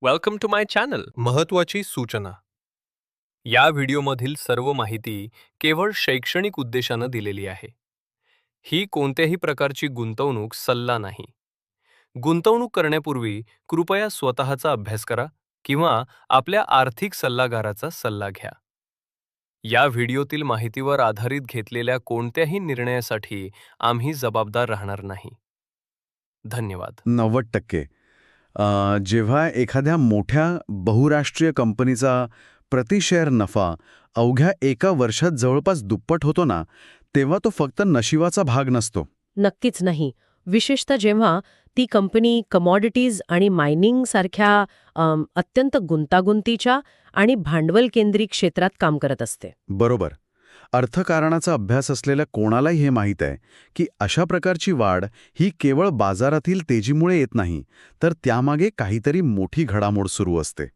Welcome to my channel. महत्त्वाची सूचना. या व्हिडिओमधील सर्व माहिती केवळ शैक्षणिक उद्देशानं दिलेली आहे. ही कोणत्याही प्रकारची गुंतवणूक सल्ला नाही. गुंतवणूक करण्यापूर्वी कृपया स्वतःचा अभ्यास करा किंवा आपल्या आर्थिक सल्लागाराचा सल्ला घ्या. या व्हिडिओतील माहितीवर आधारित घेतलेल्या कोणत्याही निर्णयासाठी आम्ही जबाबदार राहणार नाही. धन्यवाद. 90% जेव्हा एखाद्या मोठ्या बहुराष्ट्रीय कंपनीचा प्रतिशेअर नफा अवघ्या एका वर्षात जवळपास दुप्पट होतो ना, तेव्हा तो फक्त नशिबाचा भाग नसतो. नक्कीच नाही. विशेषतः जेव्हा ती कंपनी कमॉडिटीज आणि मायनिंग सारख्या अत्यंत गुंतागुंतीच्या आणि भांडवल केंद्रित क्षेत्रात काम करत असते. बरोबर. अर्थकारणाचा अभ्यास असलेल्या कोणालाही हे माहीत आहे की अशा प्रकारची वाढ ही केवळ बाजारातील तेजीमुळे येत नाही, तर त्यामागे काहीतरी मोठी घडामोड सुरू असते.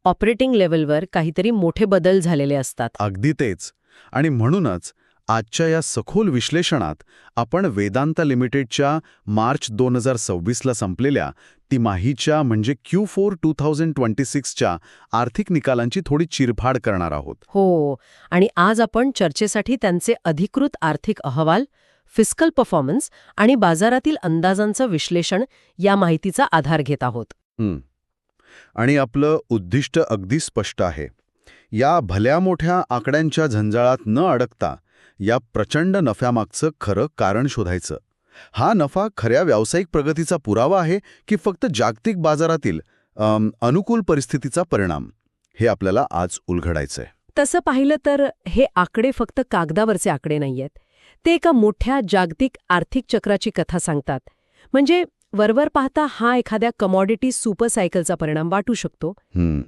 ऑपरेटिंग लेव्हलवर काहीतरी मोठे बदल झालेले असतात. अगदी तेच. आणि म्हणूनच आजच्या या सखोल विश्लेषणात आपण वेदांता लिमिटेडच्या मार्च 2026ला संपलेल्या तिमाहीच्या म्हणजे Q4 2026च्या आर्थिक निकालांची थोडी चिरफाड करणार आहोत. हो, आणि आज आपण चर्चेसाठी त्यांचे अधिकृत आर्थिक अहवाल, फिस्कल परफॉर्मन्स आणि बाजारातील अंदाजांचं विश्लेषण या माहितीचा आधार घेत आहोत. आणि आपलं उद्दिष्ट अगदी स्पष्ट आहे. या भल्या मोठ्या आकड्यांच्या झंझाळात न अडकता या प्रचंड नफ्यामागचं खरं कारण शोधायचं. हा नफा खऱ्या व्यावसायिक प्रगतीचा पुरावा आहे की फक्त जागतिक बाजारातील अनुकूल परिस्थितीचा परिणाम, हे आपल्याला आज उलगडायचंय. तसं पाहिलं तर हे आकडे फक्त कागदावरचे आकडे नाहीयेत. ते एका मोठ्या जागतिक आर्थिक चक्राची कथा सांगतात. म्हणजे वरवर पाहता हा एखाद्या कमॉडिटी सुपर सायकलचा परिणाम वाटू शकतो,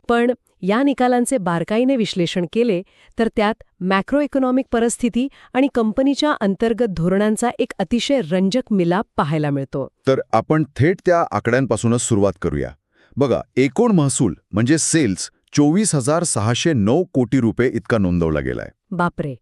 पण या निकालांचे बारकाईने विश्लेषण केले तर त्यात मॅक्रो इकॉनॉमिक परिस्थिती आणि कंपनीच्या अंतर्गत धोरणांचा एक अतिशय रंजक मिलाप पाहायला मिळतो. तर आपण थेट त्या आकड्यांपासूनच सुरुवात करूया. बघा, एकूण महसूल म्हणजे सेल्स 24,609 कोटी रुपये इतका नोंदवला गेलाय. बापरे,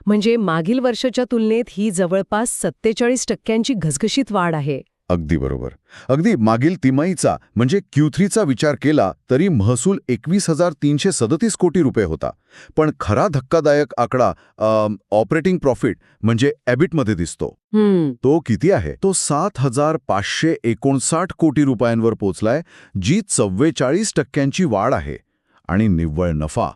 म्हणजे मागील वर्षाच्या तुलनेत ही जवळपास 47% घसघशीत वाढ आहे. अगदी बरोबर. अगदी मागील तिमाहीचा म्हणजे Q3चा विचार केला तरी महसूल 21,337 कोटी रुपये होता. पण खरा धक्कादायक आकडा ऑपरेटिंग प्रॉफिट म्हणजे EBITमध्ये दिसतो. तो किती आहे? तो 7,559 कोटी रुपयांवर पोचलाय, जी 44% वाढ आहे. आणि निव्वळ नफा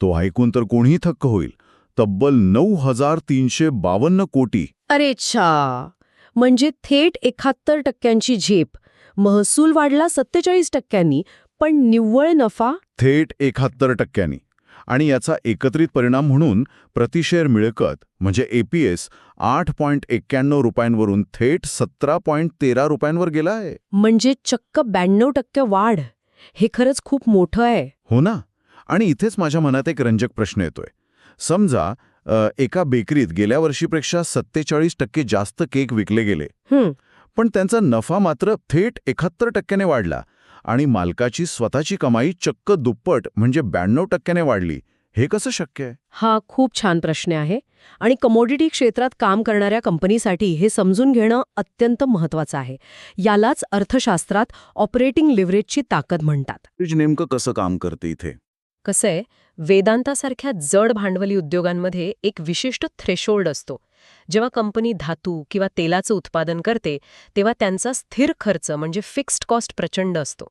तो ऐकून तर कोणीही थक्क होईल, तब्बल 9,352 कोटी. अरे छा, म्हणजे थेट 71% झेप. महसूल वाढला 47%, पण निव्वळ नफा थेट 71%. आणि याचा एकत्रित परिणाम म्हणून प्रतिशेअर मिळकत म्हणजे EPS 8.91 रुपयांवरून थेट 17.13 रुपयांवर गेला आहे. म्हणजे चक्क 92% वाढ. हे खरंच खूप मोठं आहे. हो ना. आणि इथेच माझ्या मनात एक रंजक प्रश्न येतोय. समजा एका बेकरीत गेल्या वर्षीपेक्षा 47% जास्त केक विकले गेले, पण त्यांचा नफा मात्र थेट 71% वाढला आणि मालकाची स्वतःची कमाई चक्क दुप्पट म्हणजे 92% वाढली. हे कसं शक्य आहे? हा खूप छान प्रश्न आहे आणि कमोडिटी क्षेत्रात काम करणाऱ्या कंपनीसाठी हे समजून घेणं अत्यंत महत्त्वाचं आहे. यालाच अर्थशास्त्रात ऑपरेटिंग लिव्हरेजची ताकद म्हणतात. नेमकं कसं काम करते इथे? कसं आहे, वेदांतासारख्या जड भांडवली उद्योगांमध्ये एक विशिष्ट थ्रेशोल्ड असतो. जेव्हा कंपनी धातू किंवा तेलाचं उत्पादन करते तेव्हा त्यांचा स्थिर खर्च म्हणजे फिक्स्ड कॉस्ट प्रचंड असतो.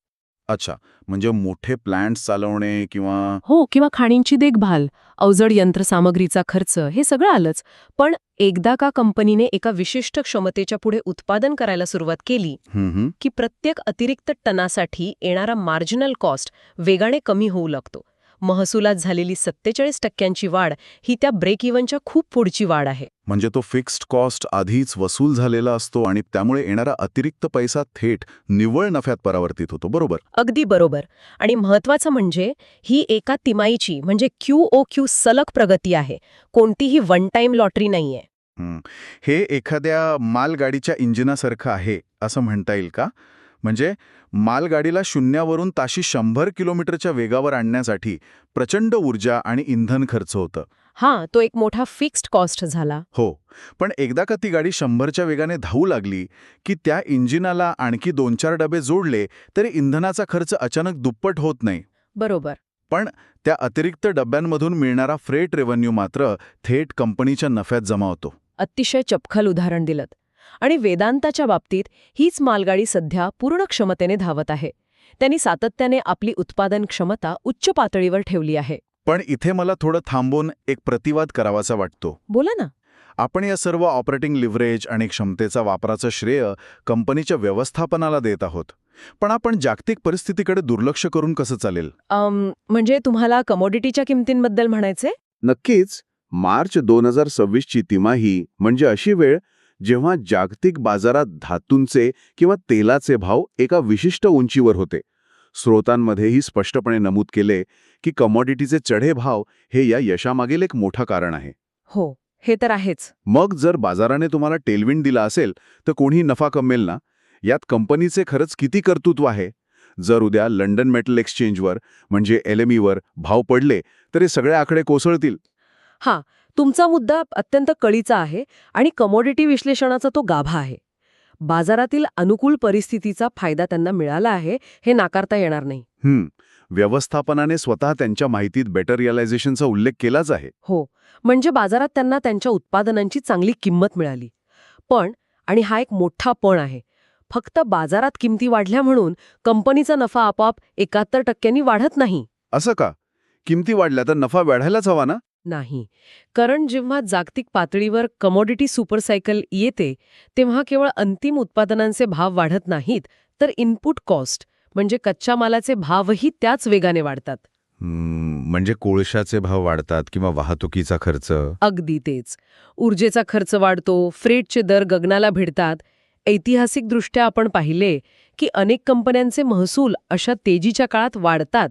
अच्छा, म्हणजे मोठे प्लांट्स चालवणे किंवा खाणींची देखभाल, अवजड यंत्रसामग्रीचा खर्च, हे सगळं आलंच. पण एकदा का कंपनीने एका विशिष्ट क्षमतेच्या पुढे उत्पादन करायला सुरुवात केली की प्रत्येक अतिरिक्त टनासाठी येणारा मार्जिनल कॉस्ट वेगाने कमी होऊ लागतो. महसुलात झालेली 47% वाढ ही त्या ब्रेक इव्हनच्या खूप पुढची वाढ आहे. म्हणजे तो फिक्स्ड कॉस्ट आधीच वसूल झालेला असतो आणि त्यामुळे येणारा अतिरिक्त पैसा थेट निव्वळ नफ्यात परावर्तित होतो. बरोबर? अगदी बरोबर. आणि महत्वाचं म्हणजे ही एका तिमाहीची म्हणजे QOQ सलग प्रगती आहे. कोणतीही वन टाइम लॉटरी नाहीये. हे एखाद्या मालगाडीच्या इंजिनासारखं आहे असं म्हणता येईल का? म्हणजे मालगाडीला शून्यावरून ताशी 100 किलोमीटरच्या वेगावर आणण्यासाठी प्रचंड ऊर्जा आणि इंधन खर्च होतं. हां, तो एक मोठा फिक्स्ड कॉस्ट झाला. हो, पण एकदा का ती गाडी 100च्या वेगाने धावू लागली की त्या इंजिनाला आणखी 2-4 डबे जोडले तरी इंधनाचा खर्च अचानक दुप्पट होत नाही. बरोबर. पण त्या अतिरिक्त डब्यांमधून मिळणारा फ्रेट रेव्हन्यू मात्र थेट कंपनीच्या नफ्यात जमा होतो. अतिशय चपखल उदाहरण दिलंत. आणि वेदांताच्या बाबतीत हीच मालगाडी सध्या पूर्ण क्षमतेने धावत आहे. त्यांनी सातत्याने आपली उत्पादन क्षमता उच्च पातळीवर ठेवली आहे. पण इथे मला थोडं थांबून एक प्रतिवाद करावासा वाटतो. बोला ना. आपण या सर्व ऑपरेटिंग लिव्हरेज आणि क्षमतेचा वापराचं श्रेय कंपनीच्या व्यवस्थापनाला देत आहोत. पण आपण जागतिक परिस्थितीकडे दुर्लक्ष करून कसं चालेल? म्हणजे तुम्हाला कमोडिटीच्या किमतींबद्दल म्हणायचे? नक्कीच. मार्च 2026ची तिमाही म्हणजे अशी वेळ जेव्हा जागतिक बाजारात धातूंचे किंवा तेलाचे भाव एका विशिष्ट उंचीवर होते. स्रोतांमध्येही स्पष्टपणे नमूद केले की कमॉडिटीचे चढे भाव हे या यशामागील एक मोठं कारण आहे. हो, हे तर आहेच. मग जर बाजाराने तुम्हाला टेलविंड दिला असेल तर कोणीही नफा कमवेल ना? यात कंपनीचे खरंच किती कर्तृत्व आहे? जर उद्या लंडन मेटल एक्सचेंजवर म्हणजे LMEवर भाव पडले तर हे सगळे आकडे कोसळतील. हां, तुमचा मुद्दा अत्यंत कळीचा आहे आणि कमोडिटी विश्लेषणाचा तो गाभा आहे. बाजारातील अनुकूल परिस्थितीचा फायदा त्यांना मिळाला आहे हे नाकारता येणार नाही. व्यवस्थापनाने स्वतः त्यांच्या माहितीत बेटर रिअलायझेशनचा उल्लेख केलाच आहे. हो, म्हणजे बाजारात त्यांना त्यांच्या उत्पादनांची चांगली किंमत मिळाली. पण, आणि हा एक मोठा पण आहे, फक्त बाजारात किमती वाढल्या म्हणून कंपनीचा नफा आपोआप 71% वाढत नाही. असं का? किमती वाढल्या तर नफा वाढायलाच हवा ना? नाही. कारण जेव्हा जागतिक पातळीवर कमोडिटी सुपरसायकल येते तेव्हा केवळ अंतिम उत्पादनांचे भाव वाढत नाहीत, तर इनपुट कॉस्ट म्हणजे कच्च्या मालाचे भावही त्याच वेगाने वाढतात. म्हणजे कोळशाचे भाव वाढतात किंवा वाहतुकीचा खर्च. अगदी तेच. ऊर्जेचा खर्च वाढतो, फ्रेटचे दर गगनाला भिडतात. ऐतिहासिकदृष्ट्या आपण पाहिले की अनेक कंपन्यांचे महसूल अशा तेजीच्या काळात वाढतात,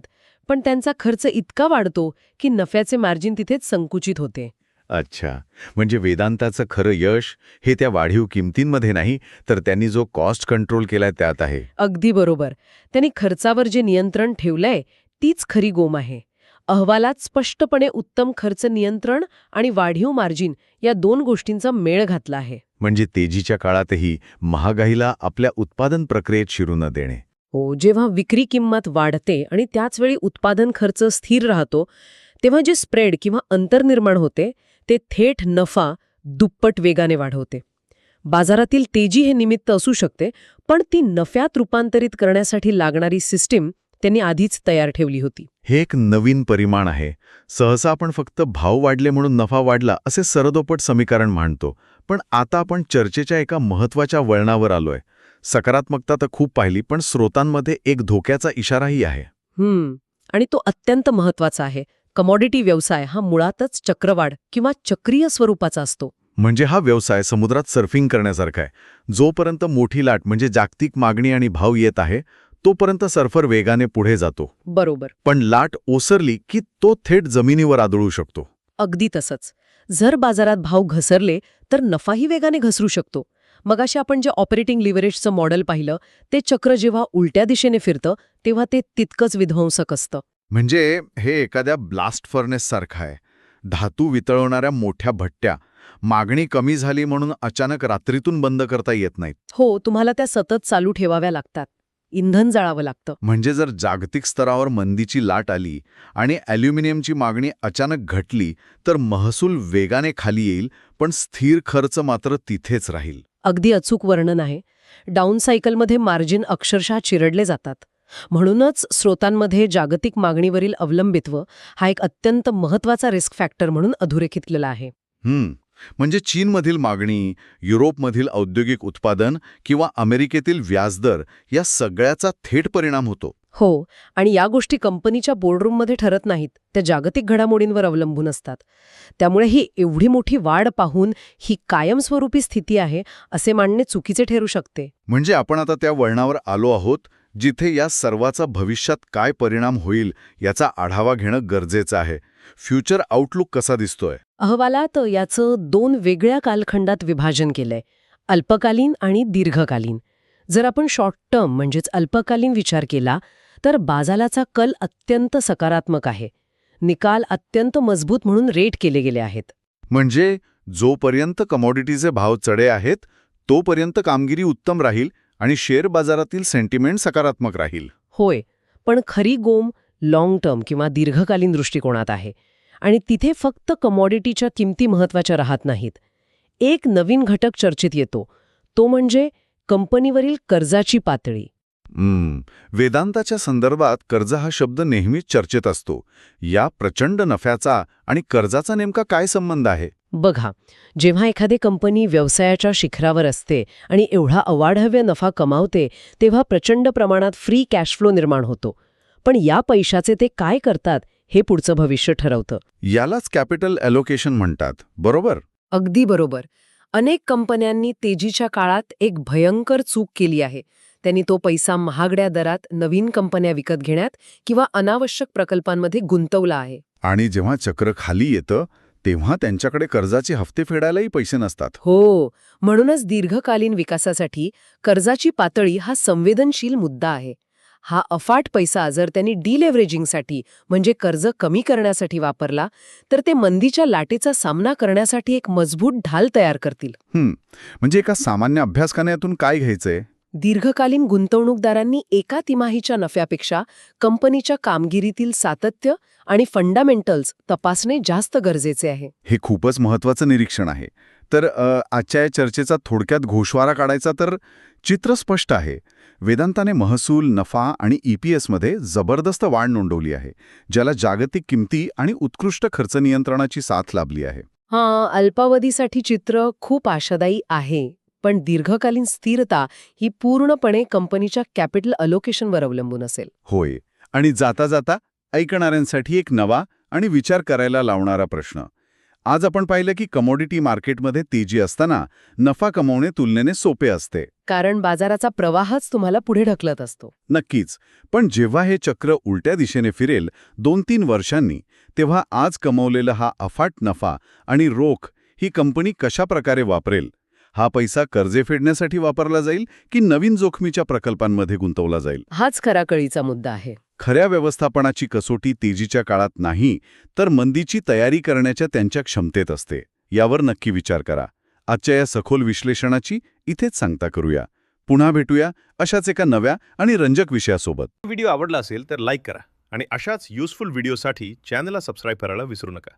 पण त्यांचा खर्च इतका वाढतो की नफ्याचे मार्जिन तिथेच संकुचित होते. अच्छा, म्हणजे वेदांताचं खरं यश हे त्या वाढीव किमतींमध्ये नाही, तर त्यांनी जो कॉस्ट कंट्रोल केलाय त्यात आहे. अगदी बरोबर. त्यांनी खर्चावर जे नियंत्रण ठेवलंय तीच खरी गोम आहे. अहवालात स्पष्टपणे उत्तम खर्च नियंत्रण आणि वाढीव मार्जिन या 2 गोष्टींचा मेळ घातला आहे. म्हणजे तेजीच्या काळातही महागाईला आपल्या उत्पादन प्रक्रियेत शिरू न देणे. हो, जेव्हा विक्री किंमत वाढते आणि त्याचवेळी उत्पादन खर्च स्थिर राहतो तेव्हा जे स्प्रेड किंवा अंतर निर्माण होते ते थेट नफा दुप्पट वेगाने वाढवते. बाजारातील तेजी हे निमित्त असू शकते, पण ती नफ्यात रूपांतरित करण्यासाठी लागणारी सिस्टीम त्यांनी आधीच तयार ठेवली होती. हे एक नवीन परिमाण आहे. सहसा आपण फक्त भाव वाढले म्हणून नफा वाढला असे सरदोपट समीकरण मांडतो. पण आता आपण चर्चेच्या एका महत्त्वाच्या वळणावर आलोय. सकारात्मकता तर खूप पाहिली, पण स्रोतांमध्ये एक धोक्याचा इशाराही आहे. आणि तो अत्यंत महत्वाचा आहे. कमॉडिटी व्यवसाय हा मुळातच चक्रवाढ किंवा चक्रीय स्वरूपाचा असतो. म्हणजे हा व्यवसाय समुद्रात सर्फिंग करण्यासारखा आहे. जोपर्यंत मोठी लाट म्हणजे जागतिक मागणी आणि भाव येत आहे तोपर्यंत सर्फर वेगाने पुढे जातो. बरोबर. पण लाट ओसरली की तो थेट जमिनीवर आदळू शकतो. अगदी तसंच. जर बाजारात भाव घसरले तर नफाही वेगाने घसरू शकतो. मगाशी आपण जे ऑपरेटिंग लिव्हरेजचं मॉडेल पाहिलं ते चक्र जेव्हा उलट्या दिशेने फिरतं तेव्हा ते तितकंच विध्वंसक असतं. म्हणजे हे एखाद्या ब्लास्ट फर्नेस सारखं आहे. धातू वितळवणाऱ्या मोठ्या भट्ट्या मागणी कमी झाली म्हणून अचानक रात्रीतून बंद करता येत नाहीत. हो, तुम्हाला त्या सतत चालू ठेवाव्या लागतात. इंधन जाळावं लागतं. म्हणजे जर जागतिक स्तरावर मंदीची लाट आली आणि ॲल्युमिनियमची मागणी अचानक घटली तर महसूल वेगाने खाली येईल, पण स्थिर खर्च मात्र तिथेच राहील. अगदी अचूक वर्णन आहे. डाऊन सायकलमध्ये मार्जिन अक्षरशः चिरडले जातात. म्हणूनच स्रोतांमध्ये जागतिक मागणीवरील अवलंबित्व हा एक अत्यंत महत्त्वाचा रिस्क फॅक्टर म्हणून अधोरेखितलेला आहे. म्हणजे चीनमधील मागणी, युरोपमधील औद्योगिक उत्पादन किंवा अमेरिकेतील व्याजदर या सगळ्याचा थेट परिणाम होतो. हो, आणि या गोष्टी कंपनीच्या बोर्डरूममध्ये ठरत नाहीत, त्या जागतिक घडामोडींवर अवलंबून असतात. त्यामुळे ही एवढी मोठी वाढ पाहून ही कायमस्वरूपी स्थिती आहे असे मानणे चुकीचे ठरू शकते. म्हणजे आपण आता त्या वळणावर आलो आहोत जिथे या सर्वाचा भविष्यात काय परिणाम होईल याचा आढावा घेणं गरजेचं आहे. फ्युचर आउटलुक कसा दिसतोय? अहवालात याचं 2 वेगळ्या कालखंडात विभाजन केलंय, अल्पकालीन आणि दीर्घकालीन. जर आपण शॉर्ट टर्म म्हणजेच अल्पकालीन विचार केला तर बाजाराचा कल अत्यंत सकारात्मक आहे. निकाल अत्यंत मजबूत म्हणून रेट केले गेले आहेत. म्हणजे जोपर्यंत कमॉडिटीचे भाव चढे आहेत तोपर्यंत कामगिरी उत्तम राहील आणि शेअर बाजारातील सेंटिमेंट सकारात्मक राहील. होय, पण खरी गोम लाँग टर्म किंवा दीर्घकालीन दृष्टिकोनात आहे. आणि तिथे फक्त कमॉडिटीच्या किमती महत्त्वाच्या राहत नाहीत. एक नवीन घटक चर्चेत येतो, तो म्हणजे कंपनीवरील कर्जाची पातळी. वेदांताच्या संदर्भात कर्ज हा शब्द नेहमीच चर्चेत असतो. या प्रचंड नफ्याचा आणि कर्जाचा नेमका काय संबंध आहे? बघा, जेव्हा एखादी कंपनी व्यवसायाच्या शिखरावर असते आणि एवढा अवाढव्य नफा कमावते, तेव्हा प्रचंड प्रमाणात फ्री कॅश फ्लो निर्माण होतो. पण या पैशाचे ते काय करतात हे पुढचं भविष्य ठरवतं. यालाच कॅपिटल ॲलोकेशन म्हणतात, बरोबर? अगदी बरोबर. अनेक कंपन्यांनी तेजीच्या काळात एक भयंकर चूक केली आहे. त्यांनी तो पैसा महागड्या दरात नवीन कंपन्या विकत घेण्यात किंवा अनावश्यक प्रकल्पांमध्ये गुंतवला आहे. आणि जेव्हा चक्र खाली येतं तेव्हा त्यांच्याकडे कर्जाचे हफ्ते फेडायलाही पैसे नसतात. हो, म्हणूनच दीर्घकालीन विकासासाठी कर्जाची पातळी हा संवेदनशील मुद्दा आहे. हा अफाट पैसा जर त्यांनी डिलेव्हरेजिंगसाठी म्हणजे कर्ज कमी करण्यासाठी वापरला तर ते मंदीच्या लाटेचा सामना करण्यासाठी एक मजबूत ढाल तयार करतील. म्हणजे एका सामान्य अभ्यासकाने यातून काय घ्यायचंय? दीर्घकालीन गुंतवणूकदारांनी एका तिमाहीच्या नफ्यापेक्षा कंपनीच्या कामगिरीतील सातत्य आणि फंडामेंटल्स तपासणे जास्त गरजेचे आहे. हे खूपच महत्वाचं निरीक्षण आहे. तर आजच्या या चर्चेचा थोडक्यात घोषवारा काढायचा तर चित्र स्पष्ट आहे. वेदांताने महसूल, नफा आणि EPS मध्ये जबरदस्त वाढ नोंदवली आहे, ज्याला जागतिक किमती आणि उत्कृष्ट खर्च नियंत्रणाची साथ लाभली आहे. अल्पावधीसाठी चित्र खूप आशादायी आहे, पण दीर्घकालीन स्थिरता ही पूर्णपणे कंपनीच्या कॅपिटल अलोकेशनवर अवलंबून असेल. होय. आणि जाता जाता ऐकणाऱ्यांसाठी एक नवा आणि विचार करायला लावणारा प्रश्न. आज आपण पाहिलं की कमोडिटी मार्केटमध्ये तेजी असताना नफा कमवणे तुलनेने सोपे असते, कारण बाजाराचा प्रवाहच तुम्हाला पुढे ढकलत असतो. नक्कीच. पण जेव्हा हे चक्र उलट्या दिशेने फिरेल 2-3 वर्षांनी, तेव्हा आज कमवलेला हा अफाट नफा आणि रोख ही कंपनी कशा प्रकारे वापरेल? हा पैसा कर्जे फेडण्यासाठी वापरला जाईल की नवीन जोखमीच्या प्रकल्पांमध्ये गुंतवला जाईल? हाच खरा कळीचा मुद्दा आहे. खऱ्या व्यवस्थापनाची कसोटी तेजीच्या काळात नाही, तर मंदीची तयारी करण्याच्या त्यांच्या क्षमतेत असते. यावर नक्की विचार करा. आजच्या या सखोल विश्लेषणाची इथेच सांगता करूया. पुन्हा भेटूया अशाच एका नव्या आणि रंजक विषयासोबत. व्हिडिओ आवडला असेल तर लाईक करा आणि अशाच युजफुल व्हिडिओसाठी चॅनलला सबस्क्राईब करायला विसरू नका.